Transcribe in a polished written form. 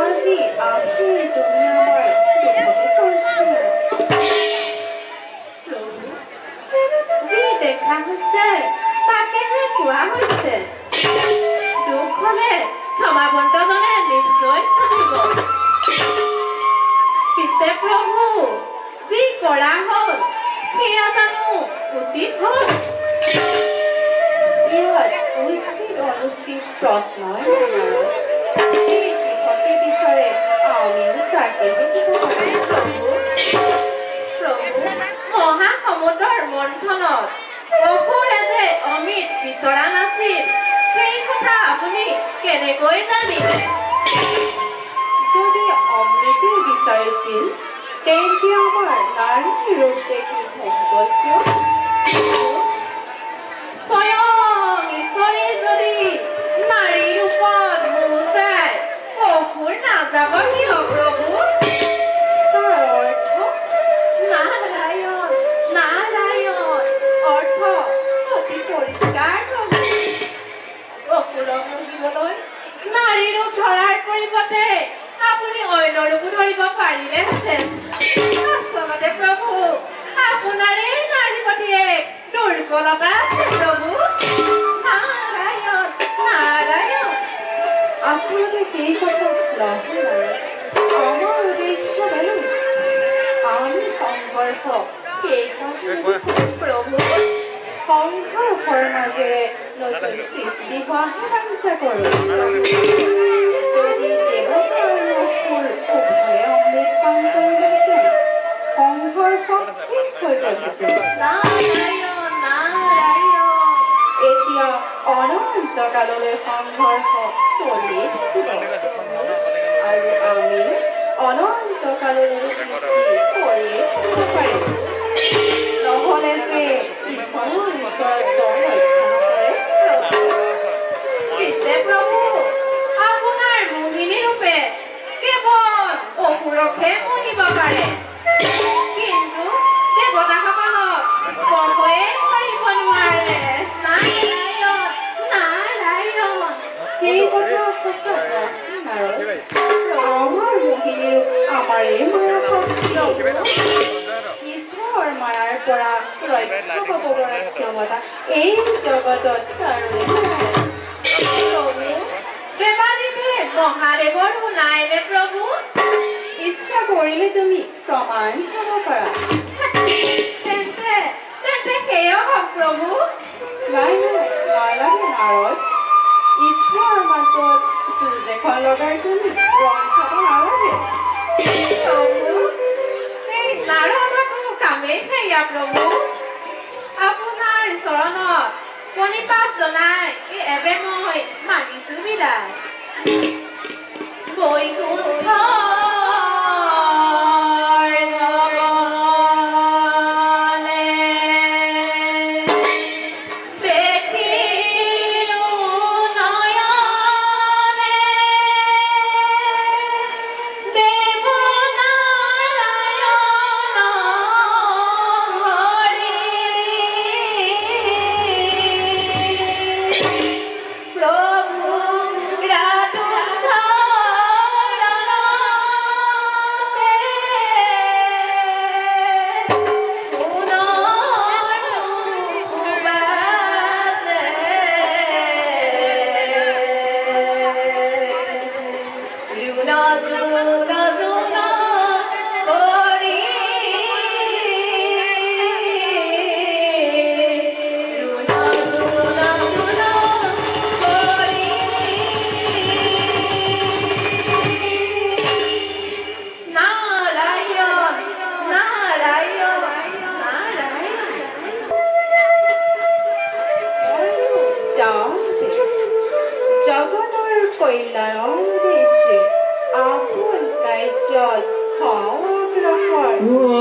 আজি আপনি তুমি আমাৰ দুঃখকে চলছে যি দেখা হৈছে তাকেহে কোৱা হৈছে দুখ হলে ক্ষমাবন্তজনে নিশ্চয় থাকিব পিছে প্ৰভু যি কৰা হ'ল সেয়া জানো উচিত হ'ল ইয়াত উচিত অনুচিত প্ৰশ্নই যিহতে বিচাৰে আমিও তাকেহে দিব পাৰিম প্ৰভু মহাসমুদ্ৰৰ মন্থনত অসুৰে যে অমৃত বিচৰা নাছিল সেই কথা আপুনি কেনেকৈ জানিলে যদি অমৃতে বিচাৰিছিল তেন্তে আমাৰ নাৰীৰ ৰূপ দেখি থাকিব কিয় স্বয়ং ঈশ্বৰে যদি নাৰীৰ ৰূপত মোজাই অসুৰ নাযাব কিয় প্ৰভু তাৰ অৰ্থ নাৰায়ণ নাৰায়ণ অৰ্থ অতি পৰিষ্কাৰ প্ৰভু অসুৰক ধৰিবলৈ নাৰী ৰূপ ধৰাৰ পৰিৱৰ্তে আপুনি অন্য ৰূপো ধৰিব পাৰিলেহেঁতেন আচলতে প্ৰভু আপোনাৰে নাৰী প্ৰতি এক দুৰ্বলতা আছে প্ৰভু নাৰায়ণ নাৰায়ণ আচলতে সেই কথা নহয় আমাৰ উদ্দেশ্য বেলেগ আমি সংঘৰ্ষ প্ৰভু সংঘৰ্ষৰ মাজেৰে নতুন সৃষ্টি হোৱাহে বাঞ্ছা কৰোঁ যদি দেৱতা আৰু অসুৰ উভয়ে অমৃত পান কৰিলেহেঁতেন সংঘৰ্ষ শেষ হৈ গ'লহেঁতেন নাৰায়ণ নাৰায়ণ এতিয়া অনন্তকাললৈ সংঘৰ্ষ চলিয়ে থাকিব আৰু আমি অনন্তকাললৈ সৃষ্টি কৰিয়ে থাকিব পাৰিম নহ'লে যে ঈশ্বৰৰ ঈশ্বৰত্ব ৰক্ষা নকৰে পিছে প্ৰভু আপোনাৰ মোহিনী ৰূপে কেৱল অসুৰকহে মোহিব পাৰে কিন্তু দেৱতাসকলক স্পৰ্শয়ে কৰিব নোৱাৰে নাৰায়ণ নাৰায়ণ সেই কথা সঁচা আমাৰ মোহিনী ৰূপ আমাৰেই মায়া ঈশ্বৰৰ মায়াৰ পৰা ৰক্ষা পাব পৰা ক্ষমতা এই জগতত কাৰোৰে দেৱাদেৱে মহাদেৱৰো নাইনে প্ৰভু ইচ্ছা কৰিলে তুমি প্ৰমাণ চাব পাৰা তেন্তে সেয়া হওক প্ৰভু নাই নাই নালাগে নাৰদ ঈশ্বৰৰ মাজত যুঁজ এখন লগাই তুমি ৰং চাব নালাগে প্ৰভু এই নাৰদৰ কোনো কামেই সেয়া প্ৰভু আপোনাৰ চৰণত প্ৰণিপাত জনাই এবে মই মাগিছো বিদায় বৈকুণ্ঠ Whoa.